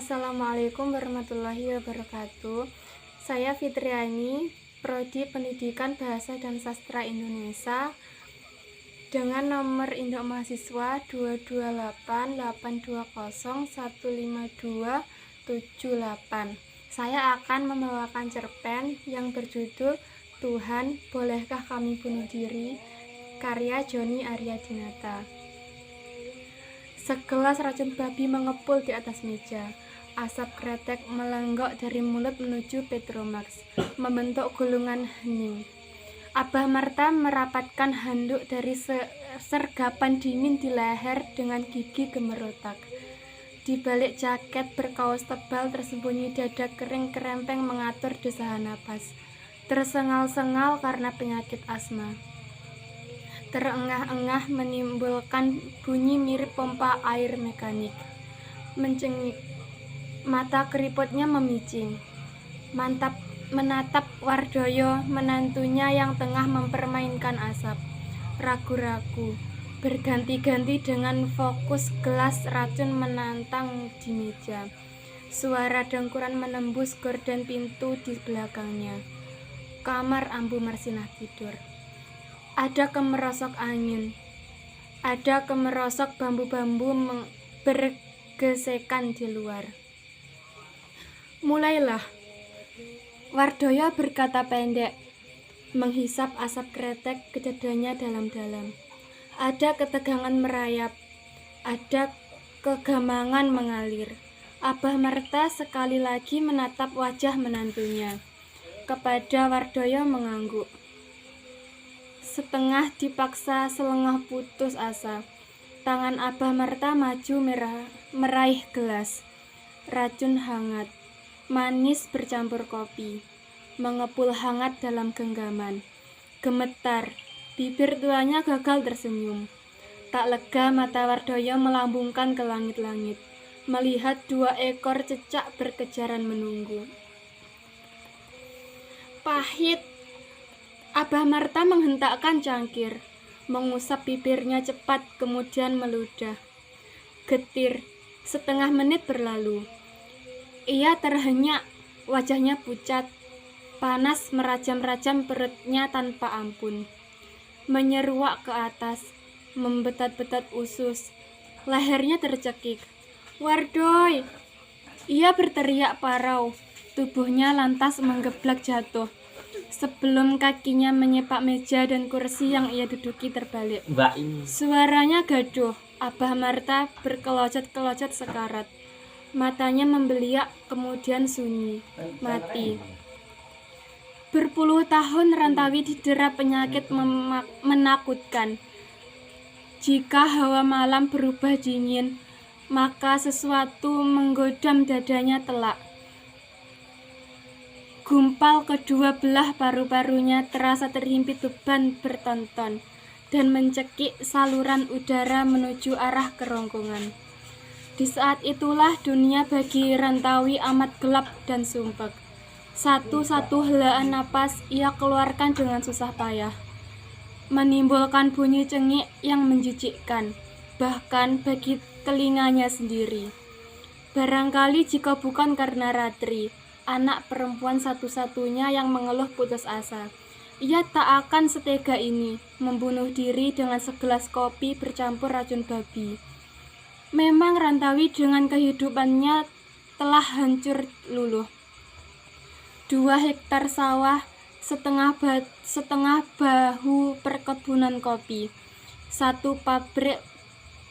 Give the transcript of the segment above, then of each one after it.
Assalamualaikum warahmatullahi wabarakatuh. Saya Fitriani, Prodi Pendidikan Bahasa dan Sastra Indonesia dengan nomor induk mahasiswa 22882015278. Saya akan membawakan cerpen yang berjudul Tuhan, Bolehkah Kami Bunuh Diri? Karya Joni Aryadinata. Segelas racun babi mengepul di atas meja. Asap kretek melenggok dari mulut menuju Petromax, membentuk gulungan hening. Abah Marta merapatkan handuk dari sergapan dingin di leher dengan gigi gemerotak. Di balik jaket berkaos tebal tersembunyi dada kering kerempeng mengatur desahan napas. Tersengal-sengal karena penyakit asma. Terengah-engah menimbulkan bunyi mirip pompa air mekanik. Mencengik, mata keriputnya memicing. Menatap Wardoyo, menantunya yang tengah mempermainkan asap. Ragu-ragu, berganti-ganti dengan fokus gelas racun menantang di meja. Suara dengkuran menembus gorden pintu di belakangnya. Kamar Ambu Marsinah tidur. Ada kemerosok angin, ada kemerosok bambu-bambu bergesekan di luar. Mulailah, Wardoyo berkata pendek, menghisap asap kretek ke dadanya dalam-dalam. Ada ketegangan merayap, ada kegamangan mengalir. Abah Marta sekali lagi menatap wajah menantunya. Kepada Wardoyo mengangguk. Setengah dipaksa, selengah putus asa. Tangan Abah Marta maju meraih gelas. Racun hangat, manis bercampur kopi, mengepul hangat dalam genggaman. Gemetar, bibir tuanya gagal tersenyum. Tak lega mata Wardoyo melambungkan ke langit-langit, melihat 2 ekor cecak berkejaran menunggu. Pahit. Abah Marta menghentakkan cangkir, mengusap bibirnya cepat, kemudian meludah. Getir, setengah menit berlalu. Ia terhenyak, wajahnya pucat, panas merajam-rajam perutnya tanpa ampun. Menyeruak ke atas, membetat-betat usus, lehernya tercekik. Wardoy! Ia berteriak parau, tubuhnya lantas menggeblak jatuh. Sebelum kakinya menyepak meja dan kursi yang ia duduki terbalik. Suaranya gaduh. Abah Marta berkelocot-kelocot sekarat. Matanya membeliak, kemudian sunyi, mati. Berpuluh tahun Rantawi didera penyakit menakutkan. Jika hawa malam berubah dingin, maka sesuatu menggodam dadanya telak. Gumpal kedua belah paru-parunya terasa terhimpit beban bertonton dan mencekik saluran udara menuju arah kerongkongan. Di saat itulah dunia bagi Rantawi amat gelap dan sumpek. Satu-satu helaan napas ia keluarkan dengan susah payah, menimbulkan bunyi cengik yang menjijikkan, bahkan bagi telinganya sendiri. Barangkali jika bukan karena Ratri, anak perempuan satu-satunya yang mengeluh putus asa, ia tak akan setega ini membunuh diri dengan segelas kopi bercampur racun babi. Memang Rantawi dengan kehidupannya telah hancur luluh. 2 hektar sawah, setengah bahu perkebunan kopi, 1 pabrik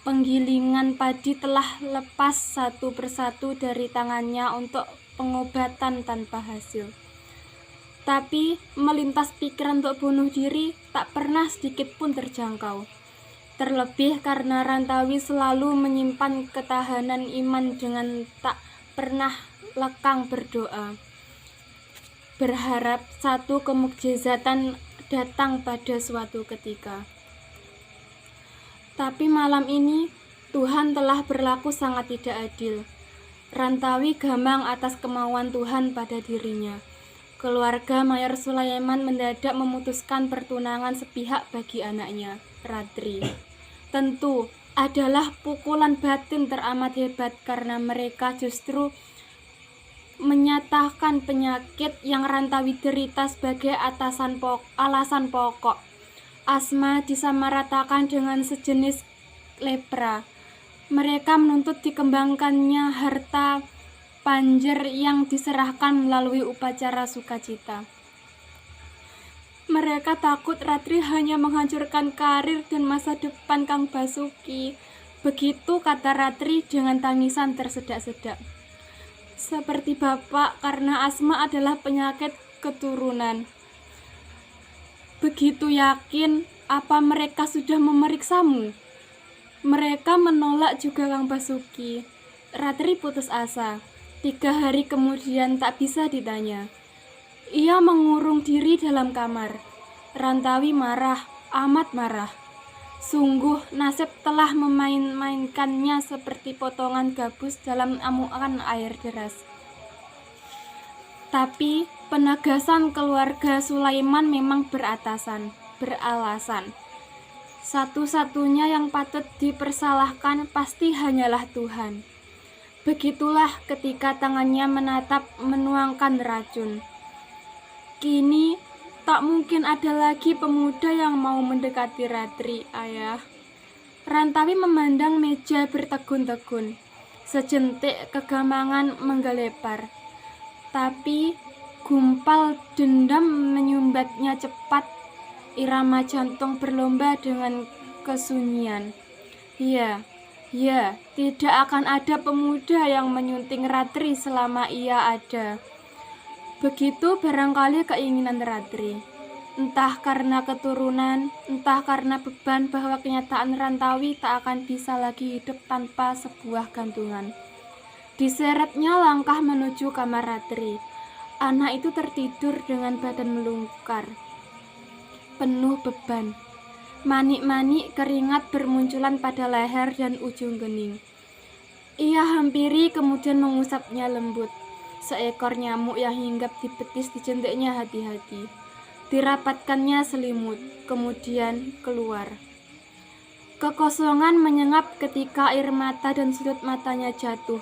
penggilingan padi telah lepas satu persatu dari tangannya untuk pengobatan tanpa hasil. Tapi melintas pikiran untuk bunuh diri tak pernah sedikit pun terjangkau. Terlebih karena Rantawi selalu menyimpan ketahanan iman dengan tak pernah lekang berdoa, berharap satu kemukjizatan datang pada suatu ketika. Tapi malam ini Tuhan telah berlaku sangat tidak adil. Rantawi gamang atas kemauan Tuhan pada dirinya. Keluarga Mayor Sulaiman mendadak memutuskan pertunangan sepihak bagi anaknya, Ratri. Tentu, adalah pukulan batin teramat hebat karena mereka justru menyatakan penyakit yang Rantawi derita sebagai alasan pokok. Asma disamaratakan dengan sejenis lepra. Mereka menuntut dikembangkannya harta panjer yang diserahkan melalui upacara sukacita. Mereka takut Ratri hanya menghancurkan karir dan masa depan Kang Basuki. Begitu kata Ratri dengan tangisan tersedak-sedak. Seperti bapak, karena asma adalah penyakit keturunan. Begitu yakin, apa mereka sudah memeriksamu? Mereka menolak juga Kang Basuki. Ratri putus asa. 3 hari kemudian tak bisa ditanya. Ia mengurung diri dalam kamar. Rantawi marah, amat marah. Sungguh nasib telah memain-mainkannya seperti potongan gabus dalam amukan air deras. Tapi penegasan keluarga Sulaiman memang beralasan. Satu-satunya yang patut dipersalahkan pasti hanyalah Tuhan. Begitulah ketika tangannya menatap menuangkan racun. Kini tak mungkin ada lagi pemuda yang mau mendekati Ratri, ayah. Rantawi memandang meja bertegun-tegun. Sejentik kegamangan menggelepar. Tapi gumpal dendam menyumbatnya cepat. Irama jantung berlomba dengan kesunyian. Ya, tidak akan ada pemuda yang menyunting Ratri selama ia ada. Begitu barangkali keinginan Ratri. Entah karena keturunan, entah karena beban bahwa kenyataan Rantawi tak akan bisa lagi hidup tanpa sebuah gantungan. Diseretnya langkah menuju kamar Ratri. Anak itu tertidur dengan badan melungkar, penuh beban. Manik-manik keringat bermunculan pada leher dan ujung gening. Ia hampiri kemudian mengusapnya lembut. Seekor nyamuk yang hinggap di betis dijentiknya hati-hati. Dirapatkannya selimut, kemudian keluar. Kekosongan menyengat ketika air mata dan sudut matanya jatuh.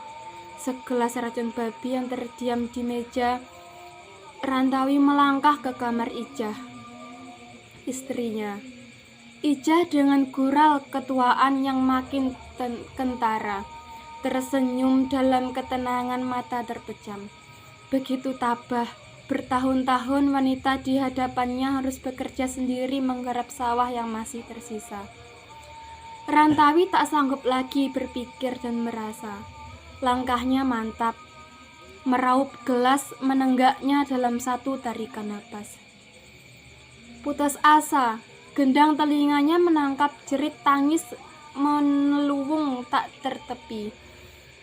Segelas racun babi yang terdiam di meja. Rantawi melangkah ke kamar Ijah, istrinya. Ijah dengan gural ketuaan yang makin kentara, tersenyum dalam ketenangan mata terpejam. Begitu tabah, bertahun-tahun wanita di hadapannya harus bekerja sendiri menggarap sawah yang masih tersisa. Rantawi tak sanggup lagi berpikir dan merasa. Langkahnya mantap, meraup gelas menenggaknya dalam satu tarikan napas. Putus asa, gendang telinganya menangkap jerit tangis meneluwung tak tertepi.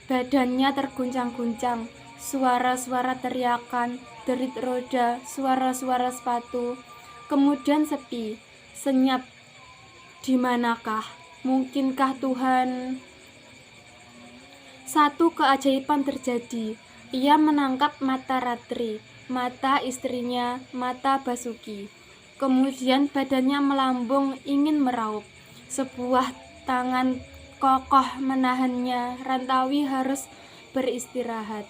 Badannya terguncang-guncang, suara-suara teriakan, derit roda, suara-suara sepatu. Kemudian sepi, senyap. Di manakah? Mungkinkah Tuhan? Satu keajaiban terjadi. Ia menangkap mata Ratri, mata istrinya, mata Basuki. Kemudian badannya melambung ingin meraup. Sebuah tangan kokoh menahannya. Rantawi harus beristirahat.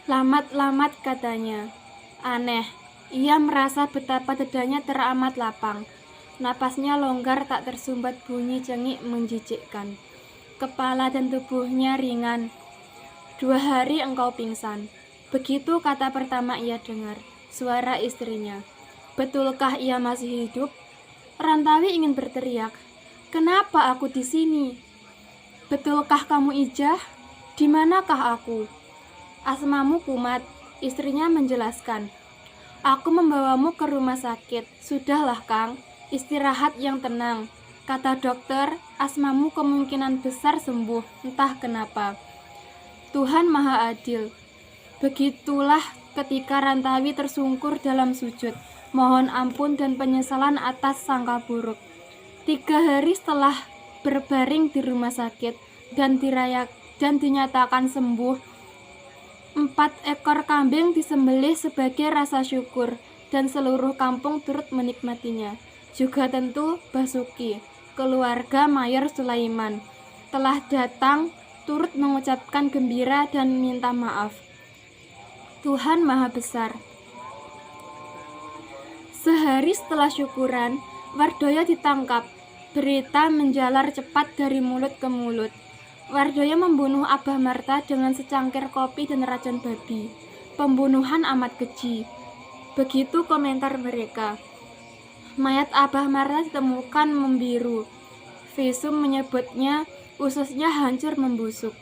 Lamat-lamat katanya. Aneh, ia merasa betapa dadanya teramat lapang. Napasnya longgar tak tersumbat bunyi cengik menjijikkan. Kepala dan tubuhnya ringan. 2 hari engkau pingsan. Begitu kata pertama ia dengar. Suara istrinya. Betulkah ia masih hidup? Rantawi ingin berteriak. Kenapa aku di sini? Betulkah kamu Ijah? Di manakah aku? Asmamu kumat, istrinya menjelaskan. Aku membawamu ke rumah sakit. Sudahlah Kang, istirahat yang tenang. Kata dokter, asmamu kemungkinan besar sembuh, entah kenapa. Tuhan Maha Adil. Begitulah ketika Rantawi tersungkur dalam sujud, mohon ampun dan penyesalan atas sangka buruk. 3 hari setelah berbaring di rumah sakit dan dinyatakan sembuh, 4 ekor kambing disembelih sebagai rasa syukur dan seluruh kampung turut menikmatinya. Juga tentu Basuki. keluarga Mayor Sulaiman telah datang turut mengucapkan gembira dan minta maaf. Tuhan Maha Besar. Sehari setelah syukuran, Wardoyo ditangkap. Berita menjalar cepat dari mulut ke mulut. Wardoyo membunuh Abah Marta dengan secangkir kopi dan racun babi. Pembunuhan amat keji. Begitu komentar mereka. Mayat Abah Marta ditemukan membiru. Visum menyebutnya ususnya hancur membusuk.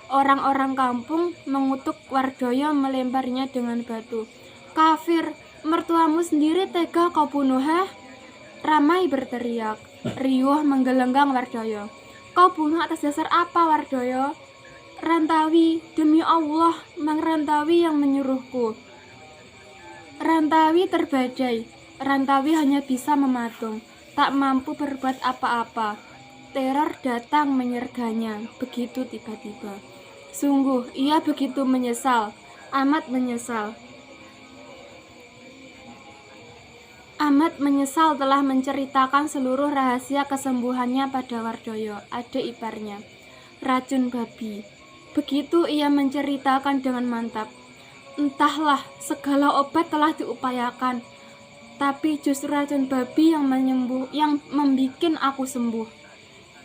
Orang-orang kampung mengutuk Wardoyo melemparnya dengan batu. Kafir, mertuamu sendiri tega kau bunuh, heh? Ramai berteriak. Riuh menggelenggang Wardoyo. Kau bunuh atas dasar apa, Wardoyo? Rantawi, demi Allah, Mang Rantawi yang menyuruhku. Rantawi terbadai. Rantawi hanya bisa mematung, tak mampu berbuat apa-apa. Teror datang menyerganya begitu tiba-tiba. Sungguh, ia begitu menyesal, amat menyesal. Amat menyesal telah menceritakan seluruh rahasia kesembuhannya pada Wardoyo, adik iparnya. Racun babi. Begitu ia menceritakan dengan mantap. Entahlah, segala obat telah diupayakan, tapi justru racun babi yang membikin aku sembuh.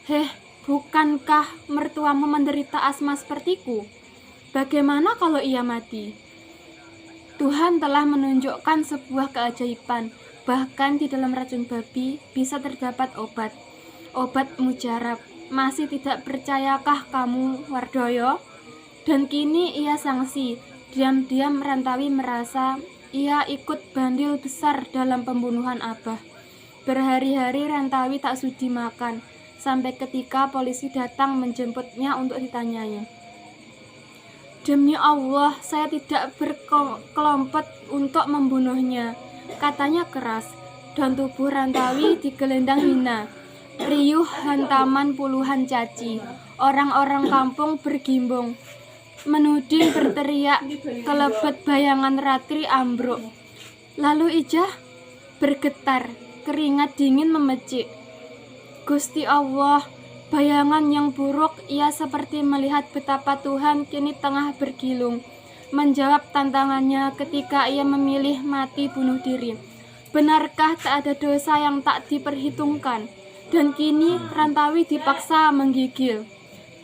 Heh, bukankah mertuamu menderita asma sepertiku? Bagaimana kalau ia mati? Tuhan telah menunjukkan sebuah keajaiban. Bahkan di dalam racun babi bisa terdapat obat. Obat mujarab. Masih tidak percayakah kamu, Wardoyo? Dan kini ia sangsi. Diam-diam Rantawi merasa ia ikut bandil besar dalam pembunuhan Abah. Berhari-hari Rantawi tak sudi makan, sampai ketika polisi datang menjemputnya untuk ditanyai. Demi Allah, saya tidak berkelompok untuk membunuhnya, katanya keras, dan tubuh Rantawi digelendang hina. Riuh hantaman puluhan caci. Orang-orang kampung bergimbung, menuding berteriak, kelebet bayangan ratri ambruk. Lalu Ijah bergetar, keringat dingin memecik. Gusti Allah, bayangan yang buruk, ia seperti melihat betapa Tuhan kini tengah bergilung, menjawab tantangannya ketika ia memilih mati bunuh diri. Benarkah tak ada dosa yang tak diperhitungkan? Dan kini Rantawi dipaksa menggigil.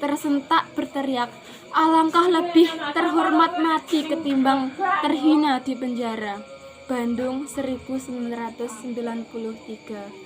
Tersentak berteriak, alangkah lebih terhormat mati ketimbang terhina di penjara. Bandung 1993.